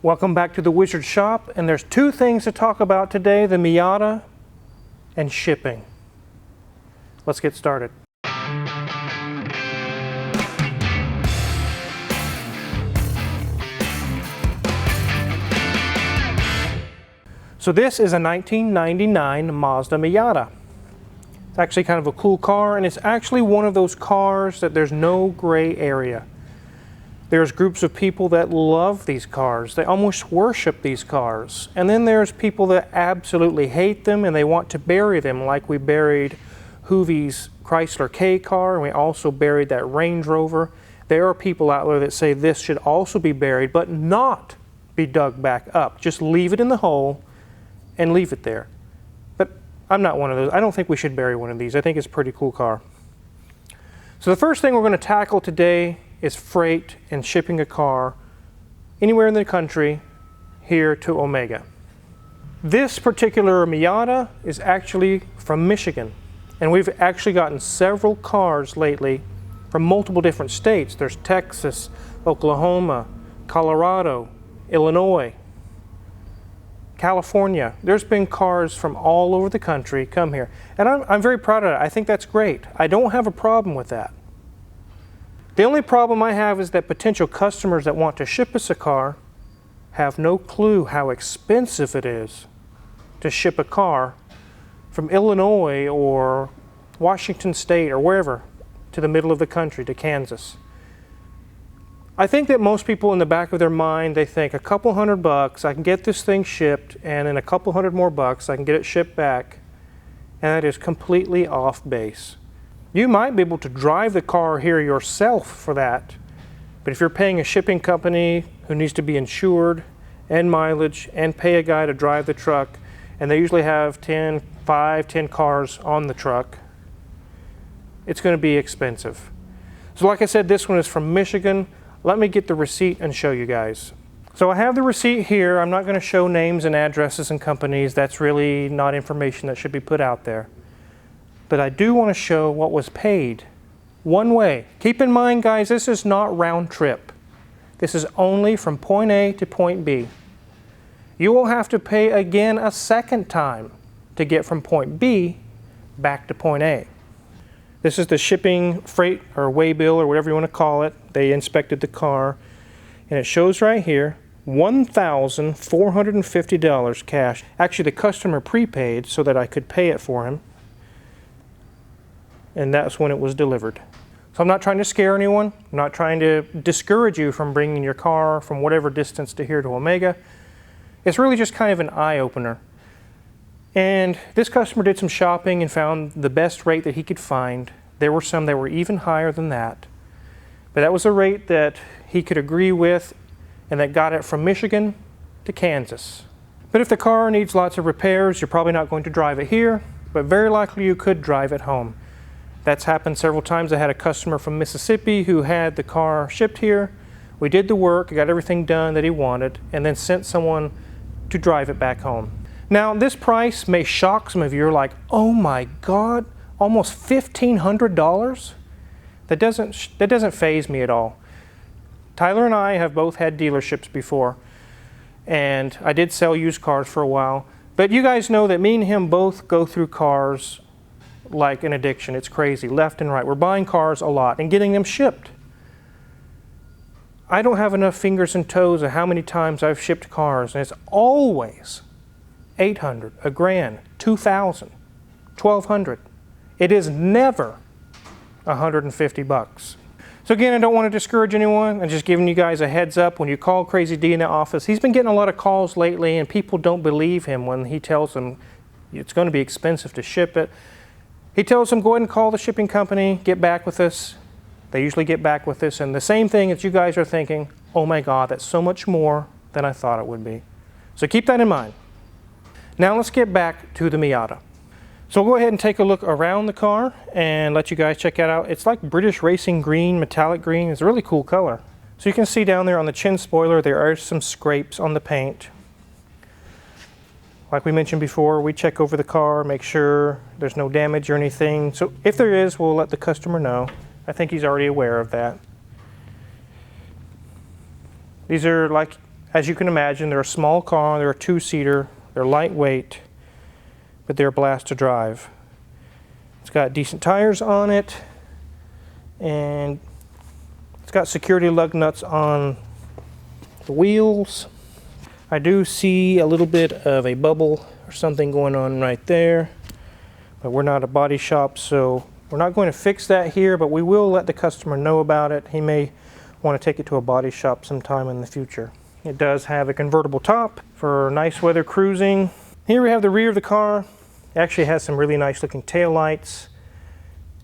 Welcome back to the Wizard Shop, and there's two things to talk about today, the Miata and shipping. Let's get started. So this is a 1999 Mazda Miata. It's actually kind of a cool car, and it's actually one of those cars that there's no gray area. There's groups of people that love these cars. They almost worship these cars. And then there's people that absolutely hate them and they want to bury them, like we buried Hoovie's Chrysler K car, and we also buried that Range Rover. There are people out there that say this should also be buried, but not be dug back up. Just leave it in the hole and leave it there. But I'm not one of those. I don't think we should bury one of these. I think it's a pretty cool car. So the first thing we're going to tackle today is freight and shipping a car anywhere in the country here to Omega. This particular Miata is actually from Michigan, and we've actually gotten several cars lately from multiple different states. There's Texas, Oklahoma, Colorado, Illinois, California. There's been cars from all over the country come here, and I'm very proud of that. I think that's great. I don't have a problem with that. The only problem I have is that potential customers that want to ship us a car have no clue how expensive it is to ship a car from Illinois or Washington State or wherever to the middle of the country, to Kansas. I think that most people in the back of their mind, they think a couple $100, I can get this thing shipped, and in a couple $100 more bucks, I can get it shipped back, and that is completely off base. You might be able to drive the car here yourself for that, but if you're paying a shipping company who needs to be insured and mileage and pay a guy to drive the truck, and they usually have 10 cars on the truck, it's going to be expensive. So like I said, this one is from Michigan. Let me get the receipt and show you guys. So I have the receipt here. I'm not going to show names and addresses and companies. That's really not information that should be put out there. But I do want to show what was paid one way. Keep in mind, guys, this is not round trip. This is only from point A to point B. You will have to pay again a second time to get from point B back to point A. This is the shipping freight or weigh bill or whatever you want to call it. They inspected the car, and it shows right here $1,450 cash. Actually, the customer prepaid so that I could pay it for him, and that's when it was delivered. So I'm not trying to scare anyone. I'm not trying to discourage you from bringing your car from whatever distance to here to Omega. It's really just kind of an eye-opener. And this customer did some shopping and found the best rate that he could find. There were some that were even higher than that. But that was a rate that he could agree with, and that got it from Michigan to Kansas. But if the car needs lots of repairs, you're probably not going to drive it here, but very likely you could drive it home. That's happened several times. I had a customer from Mississippi who had the car shipped here. We did the work, got everything done that he wanted, and then sent someone to drive it back home. Now, this price may shock some of you. You're like, oh my God, almost $1,500? That doesn't faze me at all. Tyler and I have both had dealerships before, and I did sell used cars for a while. But you guys know that me and him both go through cars like an addiction. It's crazy, left and right. We're buying cars a lot and getting them shipped. I don't have enough fingers and toes of how many times I've shipped cars, and it's always $800, $1,000, $2,000, $1,200. It is never $150. So again, I don't want to discourage anyone. I'm just giving you guys a heads up. When you call Crazy D in the office, he's been getting a lot of calls lately, and people don't believe him when he tells them it's going to be expensive to ship it. He tells them, go ahead and call the shipping company, get back with us. They usually get back with us, and the same thing that you guys are thinking, oh my God, that's so much more than I thought it would be. So keep that in mind. Now let's get back to the Miata. So we'll go ahead and take a look around the car and let you guys check it out. It's like British racing green, metallic green. It's a really cool color. So you can see down there on the chin spoiler, there are some scrapes on the paint. Like we mentioned before, we check over the car, make sure there's no damage or anything. So if there is, we'll let the customer know. I think he's already aware of that. These are like As you can imagine, they're a small car, they're a two-seater, they're lightweight, but they're a blast to drive. It's got decent tires on it, and it's got security lug nuts on the wheels. I do see a little bit of a bubble or something going on right there, but we're not a body shop, so we're not going to fix that here, but we will let the customer know about it. He may want to take it to a body shop sometime in the future. It does have a convertible top for nice weather cruising. Here we have the rear of the car. It actually has some really nice looking tail lights.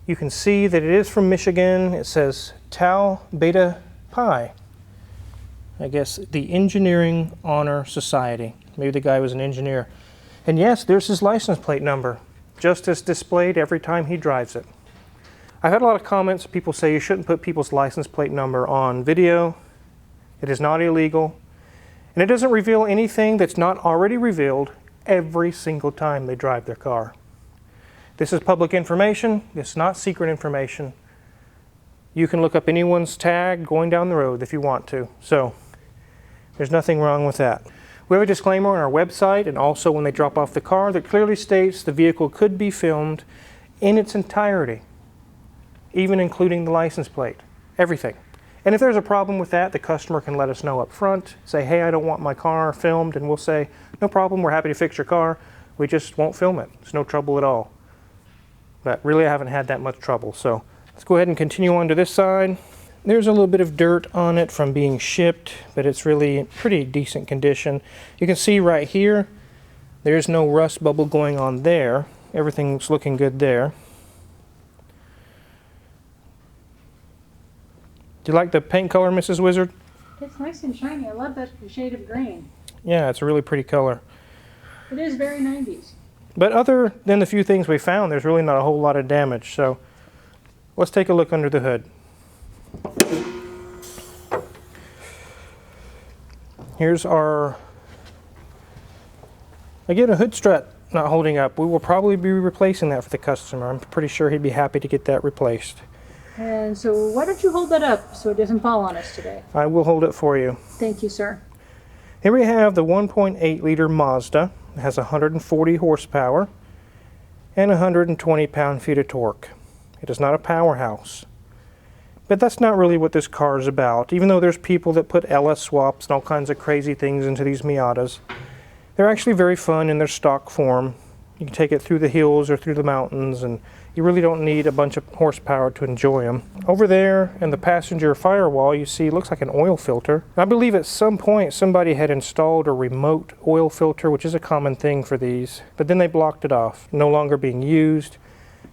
You can see that it is from Michigan. It says Tau Beta Pi. I guess the Engineering Honor Society. Maybe the guy was an engineer. And yes, there's his license plate number, just as displayed every time he drives it. I've had a lot of comments. People say you shouldn't put people's license plate number on video. It is not illegal. And it doesn't reveal anything that's not already revealed every single time they drive their car. This is public information. It's not secret information. You can look up anyone's tag going down the road if you want to. So there's nothing wrong with that. We have a disclaimer on our website and also when they drop off the car that clearly states the vehicle could be filmed in its entirety, even including the license plate, everything. And if there's a problem with that, the customer can let us know up front, say, hey, I don't want my car filmed, and we'll say, no problem, we're happy to fix your car. We just won't film it. It's no trouble at all. But really, I haven't had that much trouble. So let's go ahead and continue on to this side. There's a little bit of dirt on it from being shipped, but it's really in pretty decent condition. You can see right here, there's no rust bubble going on there. Everything's looking good there. Do you like the paint color, Mrs. Wizard? It's nice and shiny. I love that shade of green. Yeah, it's a really pretty color. It is very 90s. But other than the few things we found, there's really not a whole lot of damage. So let's take a look under the hood. Here's our, again, a hood strut not holding up. We will probably be replacing that for the customer. I'm pretty sure he'd be happy to get that replaced. And so why don't you hold that up so it doesn't fall on us today? I will hold it for you. Thank you, sir. Here we have the 1.8 liter Mazda. It has 140 horsepower and 120 pound-feet of torque. It is not a powerhouse. But that's not really what this car is about. Even though there's people that put LS swaps and all kinds of crazy things into these Miatas, they're actually very fun in their stock form. You can take it through the hills or through the mountains, and you really don't need a bunch of horsepower to enjoy them. Over there in the passenger firewall, you see, looks like an oil filter. I believe at some point somebody had installed a remote oil filter, which is a common thing for these, but then they blocked it off, no longer being used.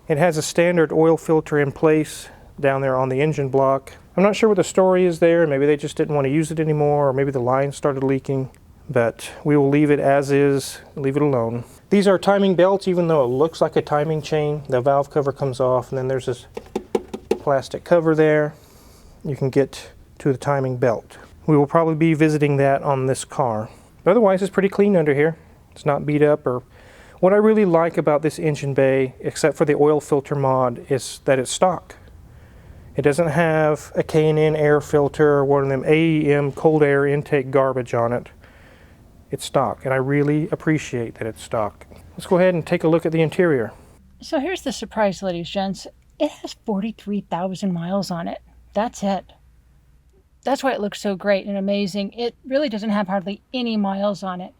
It has a standard oil filter in place down there on the engine block. I'm not sure what the story is there. Maybe they just didn't want to use it anymore, or maybe the line started leaking, but we will leave it as is, leave it alone. These are timing belts, even though it looks like a timing chain. The valve cover comes off, and then there's this plastic cover there. You can get to the timing belt. We will probably be visiting that on this car. But otherwise, it's pretty clean under here. It's not beat up. Or what I really like about this engine bay, except for the oil filter mod, is that it's stock. It doesn't have a K&N air filter or one of them AEM cold air intake garbage on it. It's stock, and I really appreciate that it's stock. Let's go ahead and take a look at the interior. So here's the surprise, ladies and gents. It has 43,000 miles on it. That's it. That's why it looks so great and amazing. It really doesn't have hardly any miles on it.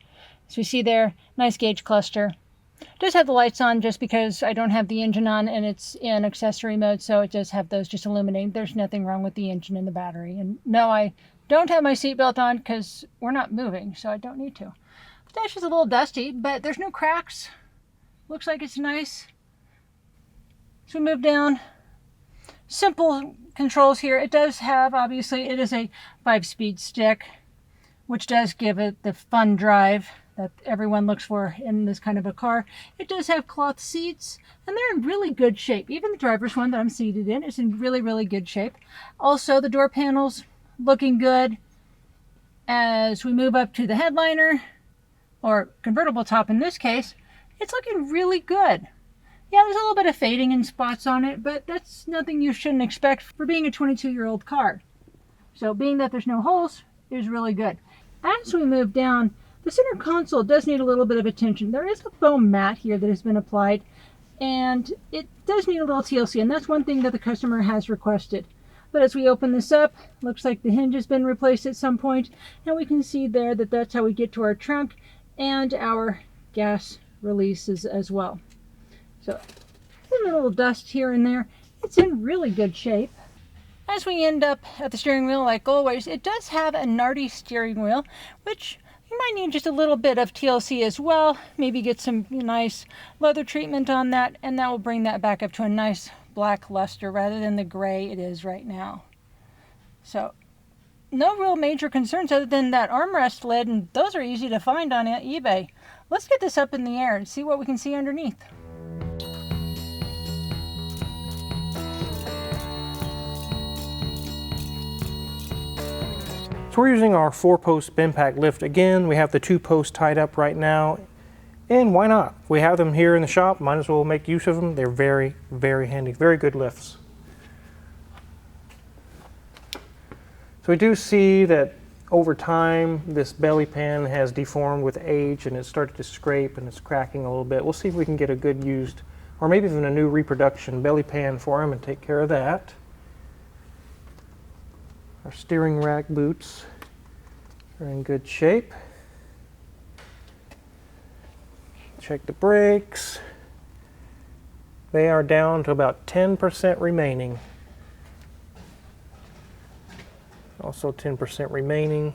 So you see there, nice gauge cluster. It does have the lights on just because I don't have the engine on and it's in accessory mode, so it does have those just illuminating. There's nothing wrong with the engine and the battery. And no, I don't have my seatbelt on because we're not moving, so I don't need to. The dash is a little dusty, but there's no cracks. Looks like it's nice. So we move down. Simple controls here. It does have, obviously, it is a 5-speed stick, which does give it the fun drive that everyone looks for in this kind of a car. It does have cloth seats, and they're in really good shape. Even the driver's one that I'm seated in is in really, really good shape. Also, the door panels looking good. As we move up to the headliner, or convertible top in this case, it's looking really good. Yeah, there's a little bit of fading in spots on it, but that's nothing you shouldn't expect for being a 22-year-old car. So being that there's no holes is really good. As we move down, the center console does need a little bit of attention. There is a foam mat here that has been applied, and it does need a little TLC, and that's one thing that the customer has requested. But as we open this up, looks like the hinge has been replaced at some point, and we can see there that that's how we get to our trunk and our gas releases as well. So a little dust here and there. It's in really good shape. As we end up at the steering wheel, like always, it does have a Nardi steering wheel, which you might need just a little bit of TLC as well. Maybe get some nice leather treatment on that, and that will bring that back up to a nice black luster rather than the gray it is right now. So no real major concerns other than that armrest lid, and those are easy to find on eBay. Let's get this up in the air and see what we can see underneath. So we're using our 4-post bin pack lift again. We have the 2 posts tied up right now, and why not? We have them here in the shop, might as well make use of them. They're very, very handy, very good lifts. So we do see that over time this belly pan has deformed with age, and it started to scrape and it's cracking a little bit. We'll see if we can get a good used, or maybe even a new reproduction belly pan for him and take care of that. Our steering rack boots are in good shape. Check the brakes. They are down to about 10% remaining. Also 10% remaining.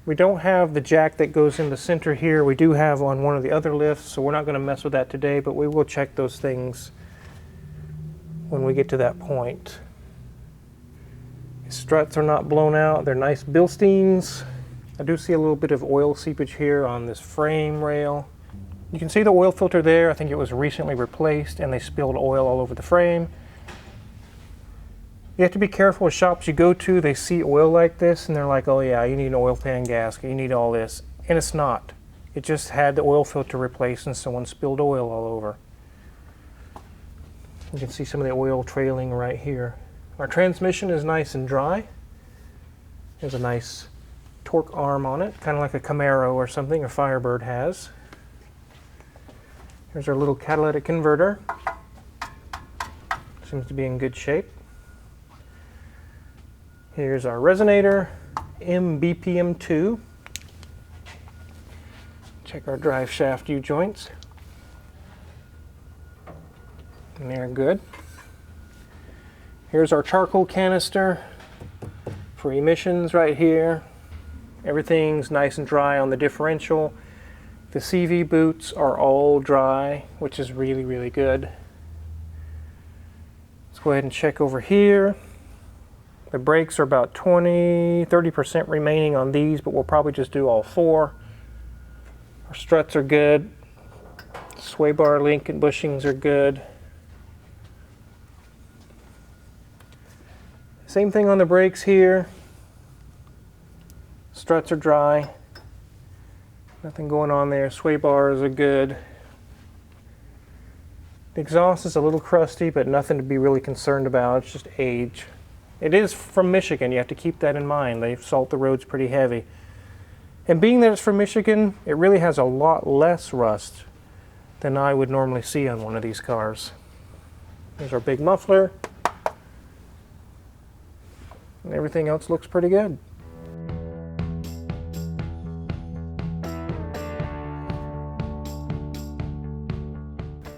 We don't have the jack that goes in the center here. We do have on one of the other lifts, so we're not going to mess with that today, but we will check those things when we get to that point. The struts are not blown out. They're nice Bilsteins. I do see a little bit of oil seepage here on this frame rail. You can see the oil filter there. I think it was recently replaced, and they spilled oil all over the frame. You have to be careful with shops you go to. They see oil like this, and they're like, oh yeah, you need an oil pan gasket, you need all this. And it's not. It just had the oil filter replaced, and someone spilled oil all over. You can see some of the oil trailing right here. Our transmission is nice and dry. There's a nice torque arm on it, kind of like a Camaro or something a Firebird has. Here's our little catalytic converter. Seems to be in good shape. Here's our resonator, MBPM2. Check our drive shaft U-joints. And they're good. Here's our charcoal canister for emissions right here. Everything's nice and dry on the differential. The CV boots are all dry, which is really, really good. Let's go ahead and check over here. The brakes are about 20-30% remaining on these, but we'll probably just do all 4. Our struts are good. Sway bar link and bushings are good. Same thing on the brakes here. Struts are dry. Nothing going on there. Sway bars are good. The exhaust is a little crusty, but nothing to be really concerned about. It's just age. It is from Michigan. You have to keep that in mind. They salt the roads pretty heavy. And being that it's from Michigan, it really has a lot less rust than I would normally see on one of these cars. There's our big muffler. And everything else looks pretty good.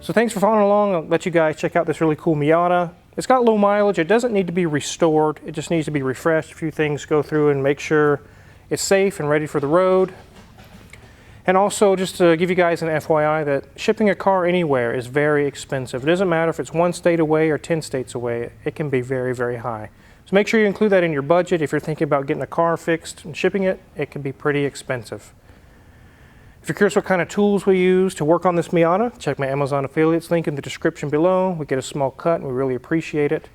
So thanks for following along. I'll let you guys check out this really cool Miata. It's got low mileage. It doesn't need to be restored. It just needs to be refreshed. A few things go through and make sure it's safe and ready for the road. And also, just to give you guys an FYI, that shipping a car anywhere is very expensive. It doesn't matter if it's 1 state away or 10 states away. It can be very, very high. So make sure you include that in your budget. If you're thinking about getting a car fixed and shipping it, it can be pretty expensive. If you're curious what kind of tools we use to work on this Miata, check my Amazon affiliates link in the description below. We get a small cut and we really appreciate it.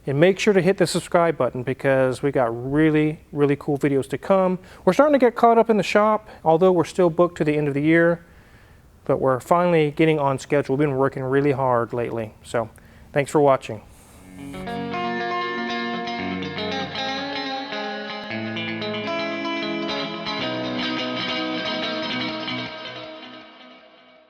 And make sure to hit the subscribe button because we got really, really cool videos to come. We're starting to get caught up in the shop, although we're still booked to the end of the year. But we're finally getting on schedule. We've been working really hard lately. So thanks for watching.